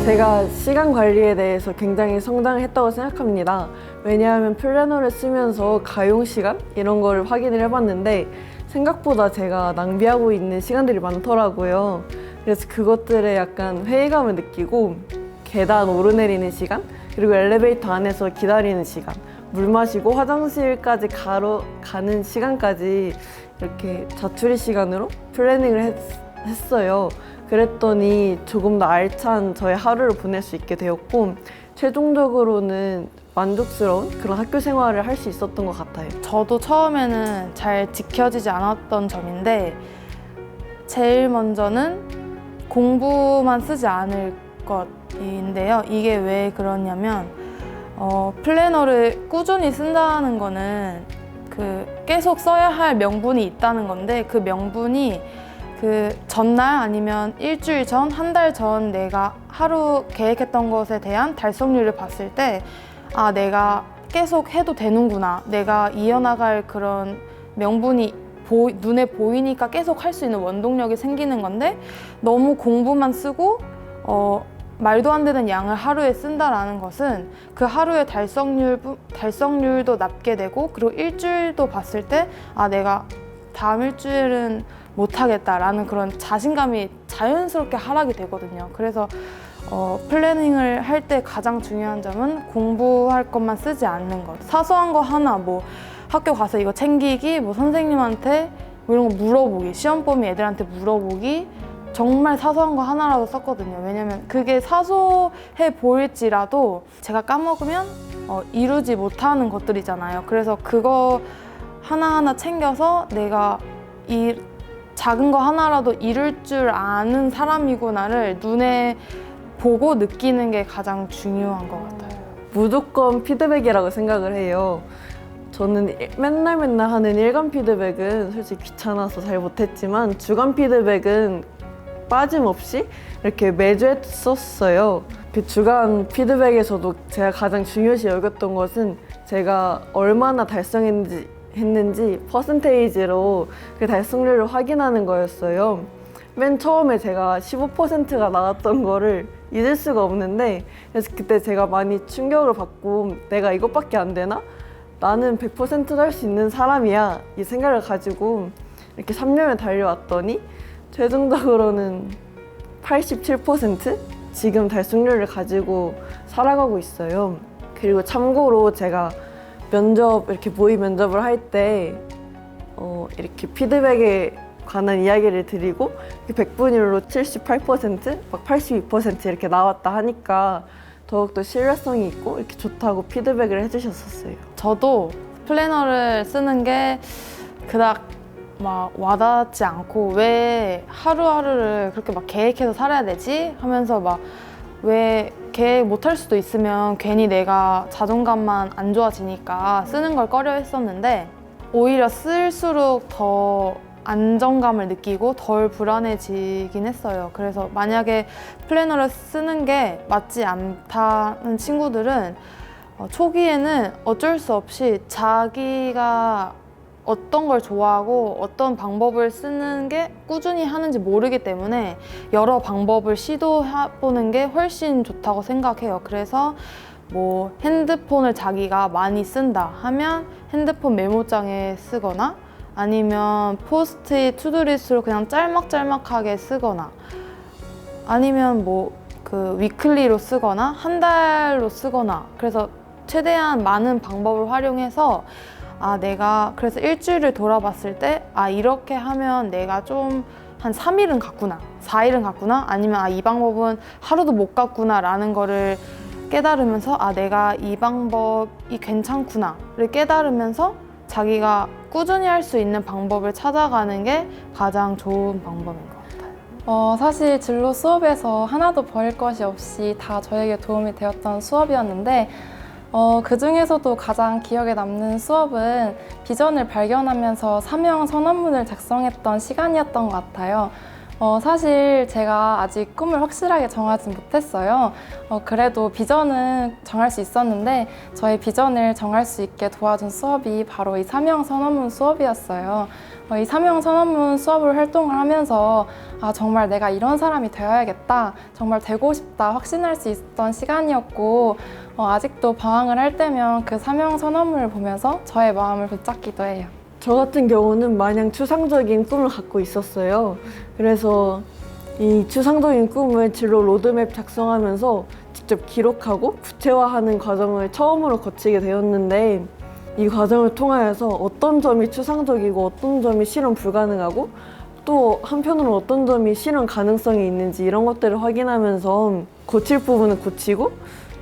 제가 시간 관리에 대해서 굉장히 성장했다고 생각합니다. 왜냐하면 플래너를 쓰면서 가용 시간 이런 거를 확인을 해봤는데 생각보다 제가 낭비하고 있는 시간들이 많더라고요. 그래서 그것들에 약간 회의감을 느끼고 계단 오르내리는 시간, 그리고 엘리베이터 안에서 기다리는 시간, 물 마시고 화장실까지 가는 시간까지 이렇게 자투리 시간으로 플래닝을 했어요. 그랬더니 조금 더 알찬 저의 하루를 보낼 수 있게 되었고 최종적으로는 만족스러운 그런 학교 생활을 할 수 있었던 것 같아요. 저도 처음에는 잘 지켜지지 않았던 점인데 제일 먼저는 공부만 쓰지 않을 것인데요. 이게 왜 그러냐면 플래너를 꾸준히 쓴다는 거는 계속 써야 할 명분이 있다는 건데 그 명분이 전날 아니면 일주일 전, 한 달 전 내가 하루 계획했던 것에 대한 달성률을 봤을 때 아, 내가 계속 해도 되는구나. 내가 이어나갈 그런 명분이 눈에 보이니까 계속 할 수 있는 원동력이 생기는 건데 너무 공부만 쓰고 말도 안 되는 양을 하루에 쓴다라는 것은 그 하루의 달성률도 낮게 되고 그리고 일주일도 봤을 때 아, 내가 다음 일주일은 못하겠다라는 그런 자신감이 자연스럽게 하락이 되거든요. 그래서 플래닝을 할 때 가장 중요한 점은 공부할 것만 쓰지 않는 것. 사소한 거 하나, 뭐 학교 가서 이거 챙기기, 뭐 선생님한테 뭐 이런 거 물어보기, 시험 범위 애들한테 물어보기, 정말 사소한 거 하나라도 썼거든요. 왜냐면 그게 사소해 보일지라도 제가 까먹으면 이루지 못하는 것들이잖아요. 그래서 그거 하나하나 챙겨서 내가 이 작은 거 하나라도 이룰 줄 아는 사람이구나를 눈에 보고 느끼는 게 가장 중요한 것 같아요. 무조건 피드백이라고 생각을 해요. 저는 맨날 하는 일간 피드백은 솔직히 귀찮아서 잘 못했지만 주간 피드백은 빠짐없이 이렇게 매주 했었어요. 그 주간 피드백에서도 제가 가장 중요시 여겼던 것은 제가 얼마나 달성했는지 퍼센테이지로 그 달성률을 확인하는 거였어요. 맨 처음에 제가 15%가 나왔던 거를 잊을 수가 없는데 그래서 그때 제가 많이 충격을 받고 내가 이것밖에 안 되나? 나는 100%도 할 수 있는 사람이야 이 생각을 가지고 이렇게 3년을 달려왔더니 최종적으로는 87% 지금 달성률을 가지고 살아가고 있어요. 그리고 참고로 제가 이렇게 모의 면접을 할 때 이렇게 피드백에 관한 이야기를 드리고 100분율로 78%, 막 82% 이렇게 나왔다 하니까 더욱더 신뢰성이 있고 이렇게 좋다고 피드백을 해주셨었어요. 저도 플래너를 쓰는 게 그닥 막 와닿지 않고 왜 하루하루를 그렇게 막 계획해서 살아야 되지? 하면서 막 왜 계획 못할 수도 있으면 괜히 내가 자존감만 안 좋아지니까 쓰는 걸 꺼려 했었는데 오히려 쓸수록 더 안정감을 느끼고 덜 불안해지긴 했어요. 그래서 만약에 플래너를 쓰는 게 맞지 않다는 친구들은 초기에는 어쩔 수 없이 자기가 어떤 걸 좋아하고 어떤 방법을 쓰는 게 꾸준히 하는지 모르기 때문에 여러 방법을 시도해보는 게 훨씬 좋다고 생각해요. 그래서 뭐 핸드폰을 자기가 많이 쓴다 하면 핸드폰 메모장에 쓰거나 아니면 포스트잇 투두리스트로 그냥 짤막짤막하게 쓰거나 아니면 뭐 위클리로 쓰거나 한 달로 쓰거나 그래서 최대한 많은 방법을 활용해서 내가 그래서 일주일을 돌아봤을 때 이렇게 하면 내가 좀 한 3일은 갔구나, 4일은 갔구나 아니면 이 방법은 하루도 못 갔구나 라는 거를 깨달으면서 내가 이 방법이 괜찮구나를 깨달으면서 자기가 꾸준히 할 수 있는 방법을 찾아가는 게 가장 좋은 방법인 것 같아요. 사실 진로 수업에서 하나도 버릴 것이 없이 다 저에게 도움이 되었던 수업이었는데 그 중에서도 가장 기억에 남는 수업은 비전을 발견하면서 사명 선언문을 작성했던 시간이었던 것 같아요. 사실 제가 아직 꿈을 확실하게 정하지 못했어요. 그래도 비전은 정할 수 있었는데 저의 비전을 정할 수 있게 도와준 수업이 바로 이 사명 선언문 수업이었어요. 이 사명 선언문 수업을 활동을 하면서 정말 내가 이런 사람이 되어야겠다, 정말 되고 싶다 확신할 수 있었던 시간이었고 아직도 방황을 할 때면 그 사명 선언문을 보면서 저의 마음을 붙잡기도 해요. 저 같은 경우는 마냥 추상적인 꿈을 갖고 있었어요. 그래서 이 추상적인 꿈을 진로 로드맵 작성하면서 직접 기록하고 구체화하는 과정을 처음으로 거치게 되었는데, 이 과정을 통하여서 어떤 점이 추상적이고 어떤 점이 실현 불가능하고 또 한편으로 어떤 점이 실현 가능성이 있는지 이런 것들을 확인하면서 고칠 부분은 고치고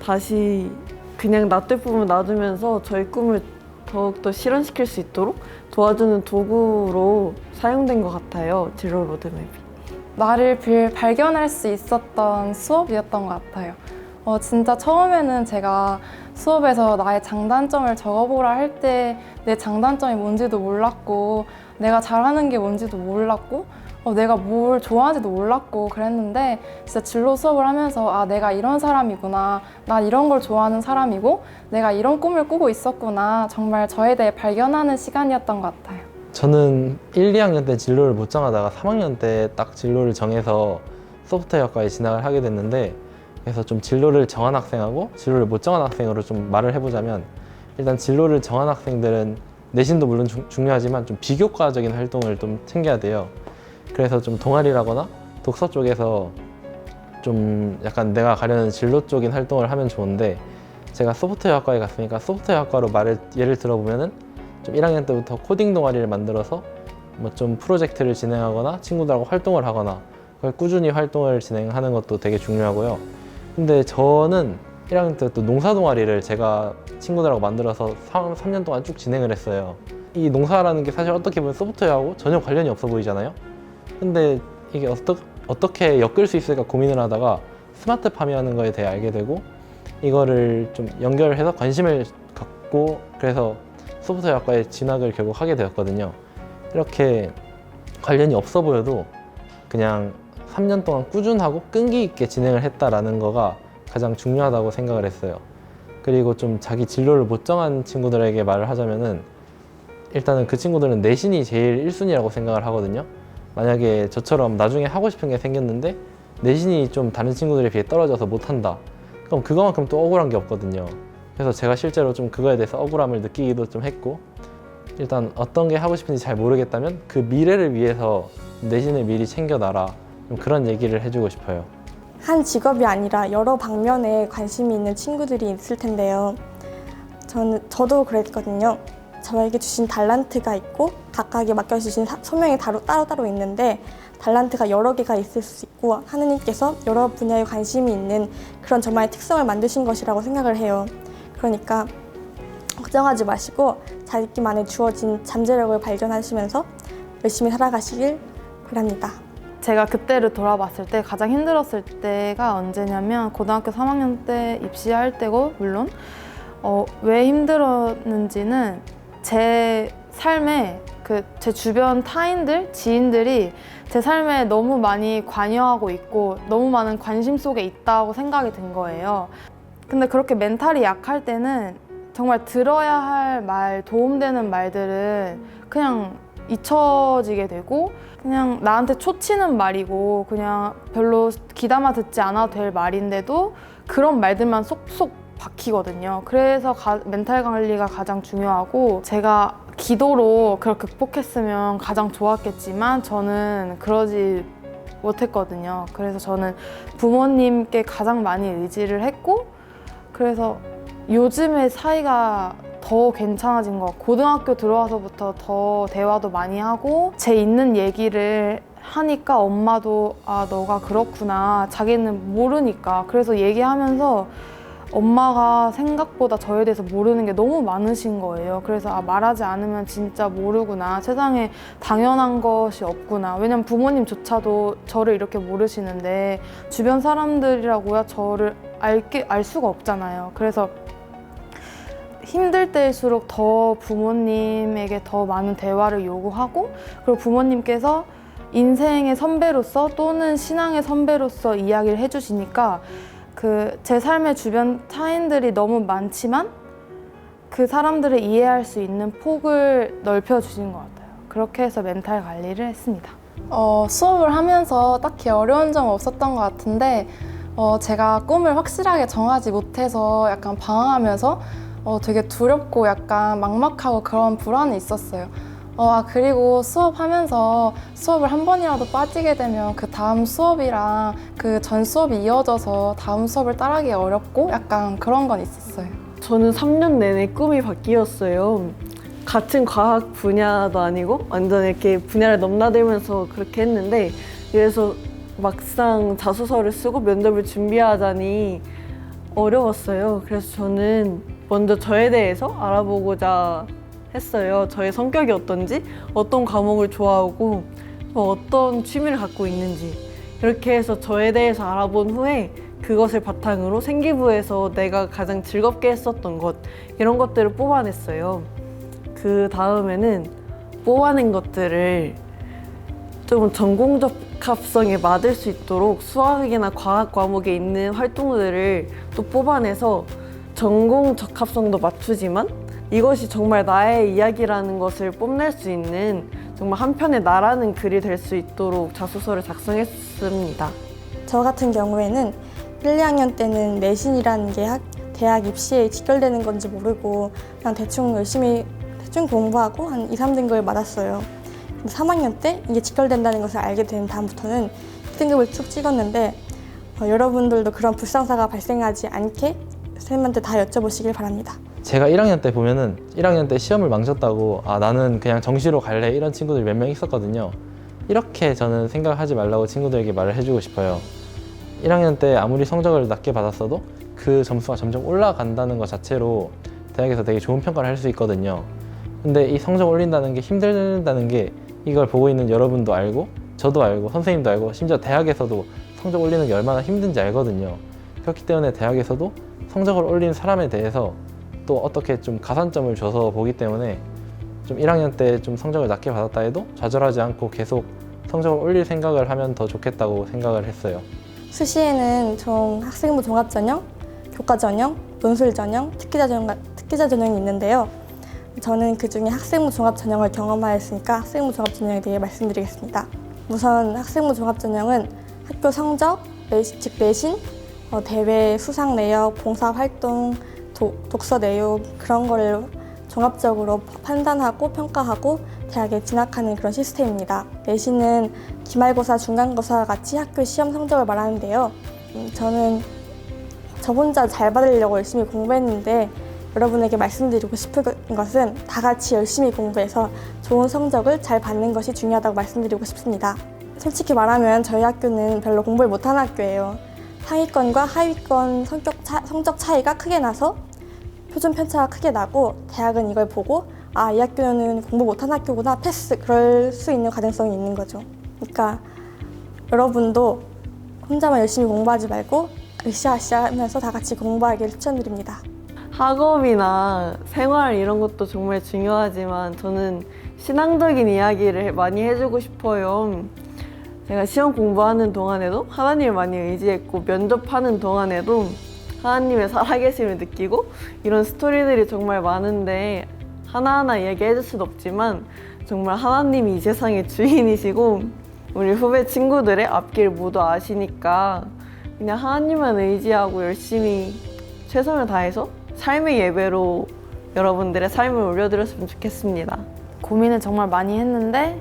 다시 그냥 놔둘 부분을 놔두면서 저희 꿈을 더욱더 실현시킬 수 있도록 도와주는 도구로 사용된 것 같아요. 진로 로드맵이. 나를 발견할 수 있었던 수업이었던 것 같아요. 진짜 처음에는 제가 수업에서 나의 장단점을 적어보라 할 때 내 장단점이 뭔지도 몰랐고 내가 잘하는 게 뭔지도 몰랐고 내가 뭘 좋아하는지도 몰랐고 그랬는데 진짜 진로 수업을 하면서 내가 이런 사람이구나, 난 이런 걸 좋아하는 사람이고 내가 이런 꿈을 꾸고 있었구나, 정말 저에 대해 발견하는 시간이었던 것 같아요. 저는 1, 2학년 때 진로를 못 정하다가 3학년 때 딱 진로를 정해서 소프트웨어학과에 진학을 하게 됐는데, 그래서 좀 진로를 정한 학생하고 진로를 못 정한 학생으로 좀 말을 해보자면, 일단 진로를 정한 학생들은 내신도 물론 중요하지만 좀 비교과적인 활동을 좀 챙겨야 돼요. 그래서 좀 동아리라거나 독서 쪽에서 좀 약간 내가 가려는 진로 쪽인 활동을 하면 좋은데, 제가 소프트웨어학과에 갔으니까 소프트웨어학과로 예를 들어보면은 좀 1학년 때부터 코딩 동아리를 만들어서 뭐 좀 프로젝트를 진행하거나 친구들하고 활동을 하거나 그걸 꾸준히 활동을 진행하는 것도 되게 중요하고요. 근데 저는 1학년 때 또 농사 동아리를 제가 친구들하고 만들어서 3년 동안 쭉 진행을 했어요. 이 농사라는 게 사실 어떻게 보면 소프트웨어하고 전혀 관련이 없어 보이잖아요. 근데 이게 어떻게 엮을 수 있을까 고민을 하다가 스마트팜이라는 거에 대해 알게 되고, 이거를 좀 연결해서 관심을 갖고 그래서 소프트웨어학과에 진학을 결국 하게 되었거든요. 이렇게 관련이 없어 보여도 그냥 3년 동안 꾸준하고 끈기 있게 진행을 했다라는 거가 가장 중요하다고 생각을 했어요. 그리고 좀 자기 진로를 못 정한 친구들에게 말을 하자면은, 일단은 그 친구들은 내신이 제일 1순위라고 생각을 하거든요. 만약에 저처럼 나중에 하고 싶은 게 생겼는데 내신이 좀 다른 친구들에 비해 떨어져서 못한다, 그럼 그거만큼 또 억울한 게 없거든요. 그래서 제가 실제로 좀 그거에 대해서 억울함을 느끼기도 좀 했고, 일단 어떤 게 하고 싶은지 잘 모르겠다면 그 미래를 위해서 내신을 미리 챙겨놔라, 좀 그런 얘기를 해주고 싶어요. 한 직업이 아니라 여러 방면에 관심이 있는 친구들이 있을 텐데요. 저도 그랬거든요. 저에게 주신 달란트가 있고 각각에 맡겨주신 소명이 따로따로 있는데, 달란트가 여러 개가 있을 수 있고 하느님께서 여러 분야에 관심이 있는 그런 저만의 특성을 만드신 것이라고 생각을 해요. 그러니까 걱정하지 마시고 자기만의 주어진 잠재력을 발견하시면서 열심히 살아가시길 바랍니다. 제가 그때를 돌아봤을 때 가장 힘들었을 때가 언제냐면 고등학교 3학년 때 입시할 때고, 물론 왜 힘들었는지는 제 삶에 제 주변 타인들, 지인들이 제 삶에 너무 많이 관여하고 있고 너무 많은 관심 속에 있다고 생각이 든 거예요. 근데 그렇게 멘탈이 약할 때는 정말 들어야 할 말, 도움되는 말들은 그냥 잊혀지게 되고, 그냥 나한테 초치는 말이고 그냥 별로 귀담아 듣지 않아도 될 말인데도 그런 말들만 쏙쏙 박히거든요. 그래서 멘탈 관리가 가장 중요하고, 제가 기도로 그걸 극복했으면 가장 좋았겠지만 저는 그러지 못했거든요. 그래서 저는 부모님께 가장 많이 의지를 했고, 그래서 요즘에 사이가 더 괜찮아진 것 같고, 고등학교 들어와서부터 더 대화도 많이 하고 제 있는 얘기를 하니까 엄마도 너가 그렇구나, 자기는 모르니까. 그래서 얘기하면서 엄마가 생각보다 저에 대해서 모르는 게 너무 많으신 거예요. 그래서 말하지 않으면 진짜 모르구나, 세상에 당연한 것이 없구나. 왜냐면 부모님조차도 저를 이렇게 모르시는데 주변 사람들이라고야 저를 알 수가 없잖아요. 그래서 힘들 때일수록 더 부모님에게 더 많은 대화를 요구하고, 그리고 부모님께서 인생의 선배로서 또는 신앙의 선배로서 이야기를 해주시니까 제 삶의 주변 타인들이 너무 많지만 그 사람들을 이해할 수 있는 폭을 넓혀주신 것 같아요. 그렇게 해서 멘탈 관리를 했습니다. 수업을 하면서 딱히 어려운 점은 없었던 것 같은데 제가 꿈을 확실하게 정하지 못해서 약간 방황하면서 되게 두렵고 약간 막막하고 그런 불안이 있었어요. 그리고 수업하면서 수업을 한 번이라도 빠지게 되면 그 다음 수업이랑 그 전 수업이 이어져서 다음 수업을 따라하기 어렵고 약간 그런 건 있었어요. 저는 3년 내내 꿈이 바뀌었어요. 같은 과학 분야도 아니고 완전 이렇게 분야를 넘나들면서 그렇게 했는데, 그래서 막상 자소서를 쓰고 면접을 준비하자니 어려웠어요. 그래서 저는 먼저 저에 대해서 알아보고자 했어요. 저의 성격이 어떤지, 어떤 과목을 좋아하고 어떤 취미를 갖고 있는지, 이렇게 해서 저에 대해서 알아본 후에 그것을 바탕으로 생기부에서 내가 가장 즐겁게 했었던 것, 이런 것들을 뽑아냈어요. 그 다음에는 뽑아낸 것들을 좀 전공 적합성에 맞을 수 있도록 수학이나 과학 과목에 있는 활동들을 또 뽑아내서 전공 적합성도 맞추지만 이것이 정말 나의 이야기라는 것을 뽐낼 수 있는 정말 한편의 나라는 글이 될 수 있도록 자소서를 작성했습니다. 저 같은 경우에는 1, 2학년 때는 내신이라는 게 대학 입시에 직결되는 건지 모르고 그냥 대충 열심히 공부하고 한 2, 3등급을 받았어요. 3학년 때 이게 직결된다는 것을 알게 된 다음부터는 2등급을 쭉 찍었는데 여러분들도 그런 불상사가 발생하지 않게 선생님한테 다 여쭤보시길 바랍니다. 제가 1학년 때 보면은 1학년 때 시험을 망쳤다고 나는 그냥 정시로 갈래 이런 친구들이 몇 명 있었거든요. 이렇게 저는 생각하지 말라고 친구들에게 말을 해주고 싶어요. 1학년 때 아무리 성적을 낮게 받았어도 그 점수가 점점 올라간다는 것 자체로 대학에서 되게 좋은 평가를 할 수 있거든요. 근데 이 성적 올린다는 게 힘들다는 게 이걸 보고 있는 여러분도 알고 저도 알고 선생님도 알고 심지어 대학에서도 성적 올리는 게 얼마나 힘든지 알거든요. 그렇기 때문에 대학에서도 성적을 올린 사람에 대해서 또 어떻게 좀 가산점을 줘서 보기 때문에 좀 1학년 때 좀 성적을 낮게 받았다 해도 좌절하지 않고 계속 성적을 올릴 생각을 하면 더 좋겠다고 생각을 했어요. 수시에는 총 학생부 종합전형, 교과전형, 논술전형, 특기자 전형이 있는데요. 저는 그중에 학생부 종합전형을 경험하였으니까 학생부 종합전형에 대해 말씀드리겠습니다. 우선 학생부 종합전형은 학교 성적, 즉 내신, 대회 수상 내역, 봉사활동, 독서 내용 그런 거를 종합적으로 판단하고 평가하고 대학에 진학하는 그런 시스템입니다. 내신은 기말고사, 중간고사 같이 학교 시험 성적을 말하는데요. 저는 저 혼자 잘 받으려고 열심히 공부했는데 여러분에게 말씀드리고 싶은 것은 다 같이 열심히 공부해서 좋은 성적을 잘 받는 것이 중요하다고 말씀드리고 싶습니다. 솔직히 말하면 저희 학교는 별로 공부를 못하는 학교예요. 상위권과 하위권 성적 차이가 크게 나서 표준 편차가 크게 나고 대학은 이걸 보고 이 학교는 공부 못하는 학교구나 패스 그럴 수 있는 가능성이 있는 거죠. 그러니까 여러분도 혼자만 열심히 공부하지 말고 으쌰으쌰 하면서 다 같이 공부하기를 추천드립니다. 학업이나 생활 이런 것도 정말 중요하지만 저는 신앙적인 이야기를 많이 해주고 싶어요. 제가 시험 공부하는 동안에도 하나님을 많이 의지했고 면접하는 동안에도 하나님의 살아계심을 느끼고 이런 스토리들이 정말 많은데 하나하나 이야기해 줄 수는 없지만 정말 하나님이 이 세상의 주인이시고 우리 후배 친구들의 앞길 모두 아시니까 그냥 하나님만 의지하고 열심히 최선을 다해서 삶의 예배로 여러분들의 삶을 올려드렸으면 좋겠습니다. 고민을 정말 많이 했는데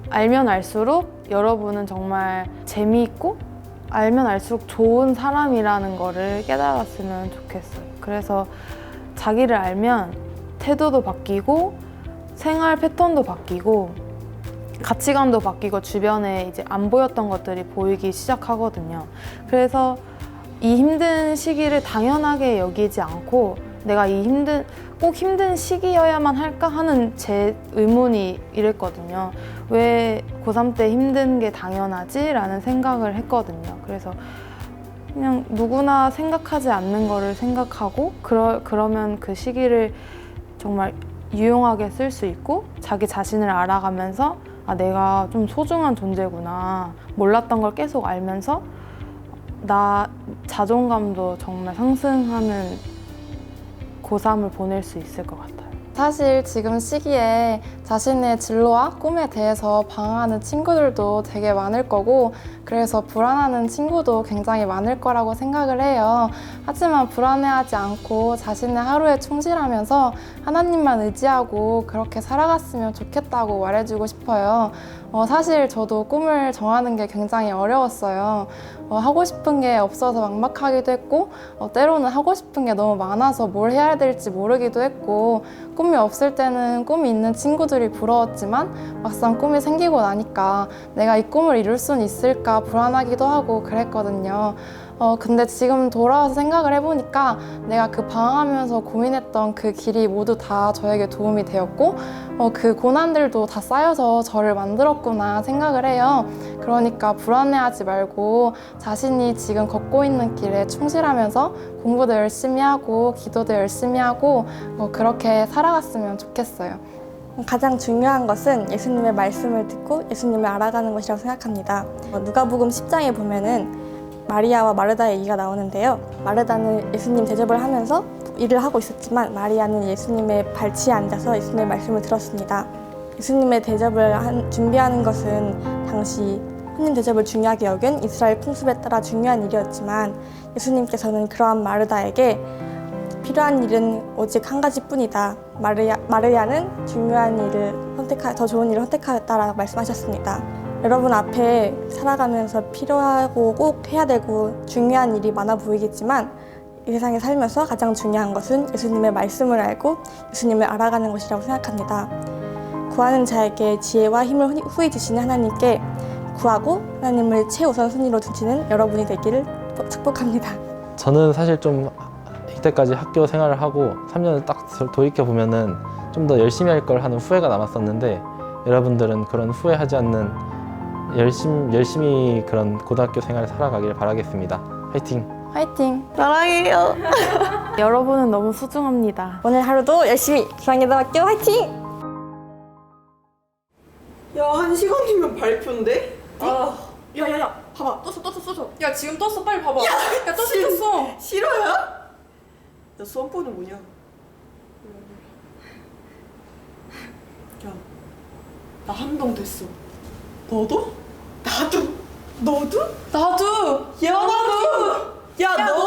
알면 알수록 여러분은 정말 재미있고 알면 알수록 좋은 사람이라는 거를 깨달았으면 좋겠어요. 그래서 자기를 알면 태도도 바뀌고 생활 패턴도 바뀌고 가치관도 바뀌고 주변에 이제 안 보였던 것들이 보이기 시작하거든요. 그래서 이 힘든 시기를 당연하게 여기지 않고 내가 꼭 힘든 시기여야만 할까 하는 제 의문이 이랬거든요. 왜 고3 때 힘든 게 당연하지? 라는 생각을 했거든요. 그래서 그냥 누구나 생각하지 않는 거를 생각하고 그러면 그 시기를 정말 유용하게 쓸 수 있고 자기 자신을 알아가면서 아, 내가 좀 소중한 존재구나. 몰랐던 걸 계속 알면서 나 자존감도 정말 상승하는 고3을 보낼 수 있을 것 같아요. 사실 지금 시기에 자신의 진로와 꿈에 대해서 방황하는 친구들도 되게 많을 거고 그래서 불안하는 친구도 굉장히 많을 거라고 생각을 해요. 하지만 불안해하지 않고 자신의 하루에 충실하면서 하나님만 의지하고 그렇게 살아갔으면 좋겠다고 말해주고 싶어요. 사실 저도 꿈을 정하는 게 굉장히 어려웠어요. 하고 싶은 게 없어서 막막하기도 했고 때로는 하고 싶은 게 너무 많아서 뭘 해야 될지 모르기도 했고 꿈이 없을 때는 꿈이 있는 친구들이 부러웠지만 막상 꿈이 생기고 나니까 내가 이 꿈을 이룰 수는 있을까 불안하기도 하고 그랬거든요. 근데 지금 돌아와서 생각을 해보니까 내가 그 방황하면서 고민했던 그 길이 모두 다 저에게 도움이 되었고 그 고난들도 다 쌓여서 저를 만들었구나 생각을 해요. 그러니까 불안해하지 말고 자신이 지금 걷고 있는 길에 충실하면서 공부도 열심히 하고 기도도 열심히 하고 그렇게 살아갔으면 좋겠어요. 가장 중요한 것은 예수님의 말씀을 듣고 예수님을 알아가는 것이라고 생각합니다. 누가복음 10장에 보면은 마리아와 마르다의 얘기가 나오는데요. 마르다는 예수님 대접을 하면서 일을 하고 있었지만 마리아는 예수님의 발치에 앉아서 예수님의 말씀을 들었습니다. 예수님의 대접을 준비하는 것은 당시 손님 대접을 중요하게 여긴 이스라엘 풍습에 따라 중요한 일이었지만 예수님께서는 그러한 마르다에게 필요한 일은 오직 한 가지뿐이다. 마리아는 중요한 일을 더 좋은 일을 선택하였다라고 말씀하셨습니다. 여러분 앞에 살아가면서 필요하고 꼭 해야 되고 중요한 일이 많아 보이겠지만 이 세상에 살면서 가장 중요한 것은 예수님의 말씀을 알고 예수님을 알아가는 것이라고 생각합니다. 구하는 자에게 지혜와 힘을 후히 주시는 하나님께 구하고 하나님을 최우선순위로 두시는 여러분이 되기를 축복합니다. 저는 사실 좀 이때까지 학교 생활을 하고 3년을 딱 돌이켜 보면은 좀 더 열심히 할 걸 하는 후회가 남았었는데 여러분들은 그런 후회하지 않는 열심히 그런 고등학교 생활을 살아가길 바라겠습니다. 화이팅! 화이팅! 사랑해요. 여러분은 너무 소중합니다. 오늘 하루도 열심히 기상예대학교 화이팅! 야, 1시간 뒤면 발표인데? 야야야 봐봐 떴어 야 지금 떴어 빨리 봐봐 야 떴어 싫어요? 나 수험번호 뭐냐? 야, 나 한동 됐어. 너도? 나도. 너도? 나도 야, 나도. 야, 너?